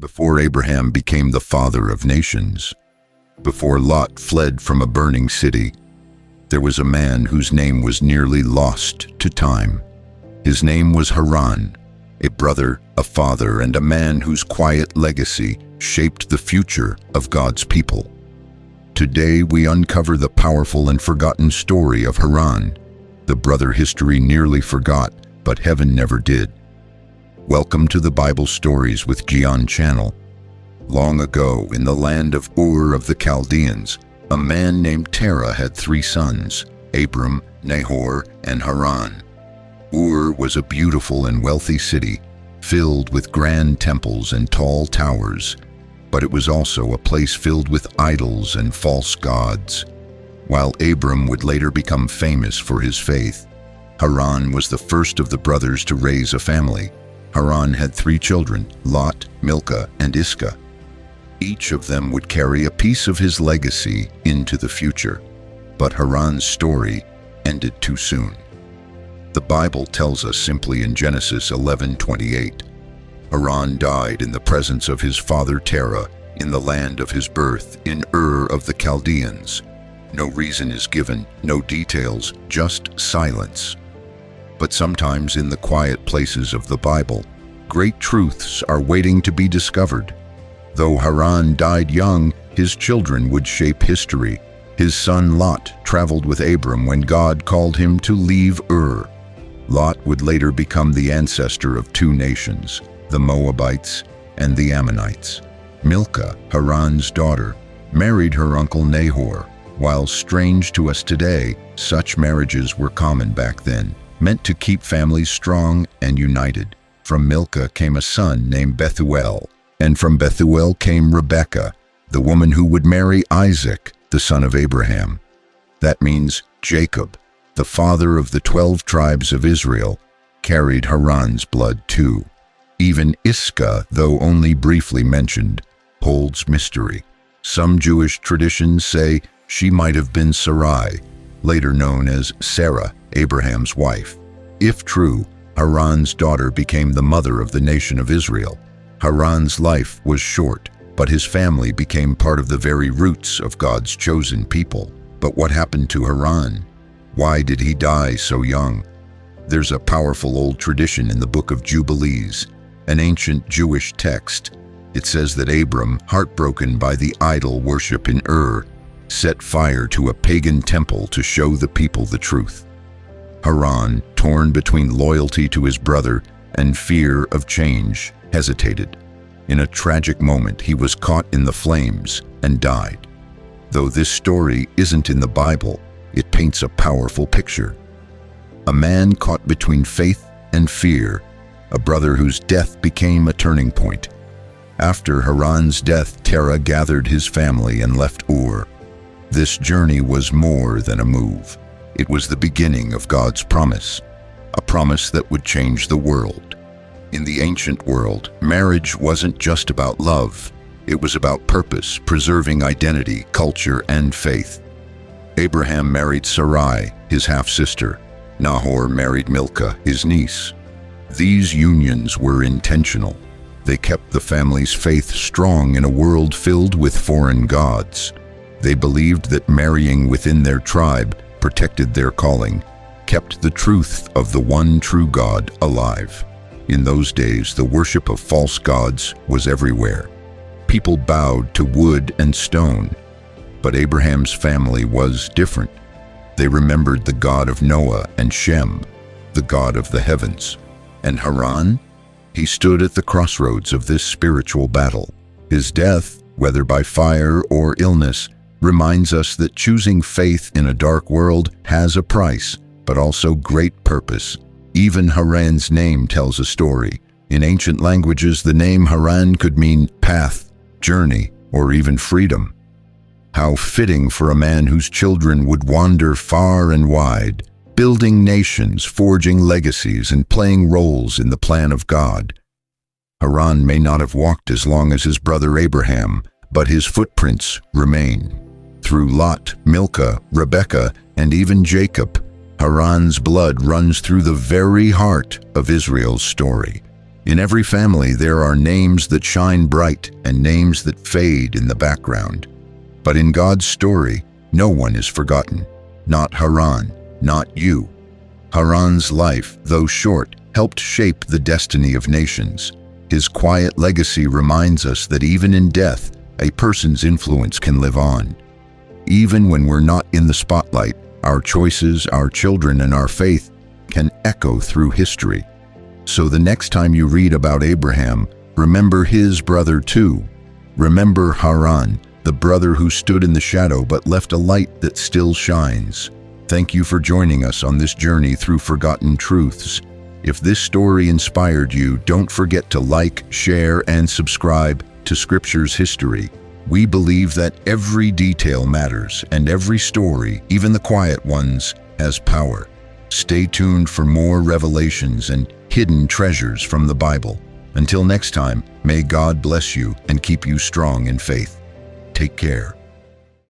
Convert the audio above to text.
Before Abraham became the father of nations, before Lot fled from a burning city, there was a man whose name was nearly lost to time. His name was Haran, a brother, a father, and a man whose quiet legacy shaped the future of God's people. Today we uncover the powerful and forgotten story of Haran, the brother history nearly forgot, but heaven never did. Welcome to the Bible Stories with Gian channel. Long ago, in the land of Ur of the Chaldeans, a man named Terah had 3 sons, Abram, Nahor, and Haran. Ur was a beautiful and wealthy city, filled with grand temples and tall towers, but it was also a place filled with idols and false gods. While Abram would later become famous for his faith, Haran was the first of the brothers to raise a family. Haran had 3 children, Lot, Milcah, and Iscah. Each of them would carry a piece of his legacy into the future, but Haran's story ended too soon. The Bible tells us simply in Genesis 11:28, Haran died in the presence of his father Terah in the land of his birth, in Ur of the Chaldeans. No reason is given, no details, just silence. But sometimes in the quiet places of the Bible, great truths are waiting to be discovered. Though Haran died young, his children would shape history. His son Lot traveled with Abram when God called him to leave Ur. Lot would later become the ancestor of 2 nations, the Moabites and the Ammonites. Milcah, Haran's daughter, married her uncle Nahor. While strange to us today, such marriages were common back then, meant to keep families strong and united. From Milcah came a son named Bethuel, and from Bethuel came Rebekah, the woman who would marry Isaac, the son of Abraham. That means Jacob, the father of the 12 tribes of Israel, carried Haran's blood too. Even Iscah, though only briefly mentioned, holds mystery. Some Jewish traditions say she might have been Sarai, later known as Sarah, Abraham's wife. If true, Haran's daughter became the mother of the nation of Israel. Haran's life was short, but his family became part of the very roots of God's chosen people. But what happened to Haran? Why did he die so young? There's a powerful old tradition in the book of Jubilees, an ancient Jewish text. It says that Abram, heartbroken by the idol worship in Ur, set fire to a pagan temple to show the people the truth. Haran, torn between loyalty to his brother and fear of change, hesitated. In a tragic moment, he was caught in the flames and died. Though this story isn't in the Bible, it paints a powerful picture. A man caught between faith and fear, a brother whose death became a turning point. After Haran's death, Terah gathered his family and left Ur. This journey was more than a move. It was the beginning of God's promise, a promise that would change the world. In the ancient world, marriage wasn't just about love. It was about purpose, preserving identity, culture, and faith. Abraham married Sarai, his half-sister. Nahor married Milcah, his niece. These unions were intentional. They kept the family's faith strong in a world filled with foreign gods. They believed that marrying within their tribe protected their calling, kept the truth of the one true God alive. In those days, the worship of false gods was everywhere. People bowed to wood and stone. But Abraham's family was different. They remembered the God of Noah and Shem, the God of the heavens. And Haran? He stood at the crossroads of this spiritual battle. His death, whether by fire or illness, reminds us that choosing faith in a dark world has a price, but also great purpose. Even Haran's name tells a story. In ancient languages, the name Haran could mean path, journey, or even freedom. How fitting for a man whose children would wander far and wide, building nations, forging legacies, and playing roles in the plan of God. Haran may not have walked as long as his brother Abraham, but his footprints remain. Through Lot, Milcah, Rebekah, and even Jacob, Haran's blood runs through the very heart of Israel's story. In every family, there are names that shine bright and names that fade in the background. But in God's story, no one is forgotten. Not Haran, not you. Haran's life, though short, helped shape the destiny of nations. His quiet legacy reminds us that even in death, a person's influence can live on. Even when we're not in the spotlight, our choices, our children, and our faith can echo through history. So the next time you read about Abraham, remember his brother too. Remember Haran, the brother who stood in the shadow but left a light that still shines. Thank you for joining us on this journey through forgotten truths. If this story inspired you, don't forget to like, share, and subscribe to Scripture's History. We believe that every detail matters, and every story, even the quiet ones, has power. Stay tuned for more revelations and hidden treasures from the Bible. Until next time, may God bless you and keep you strong in faith. Take care.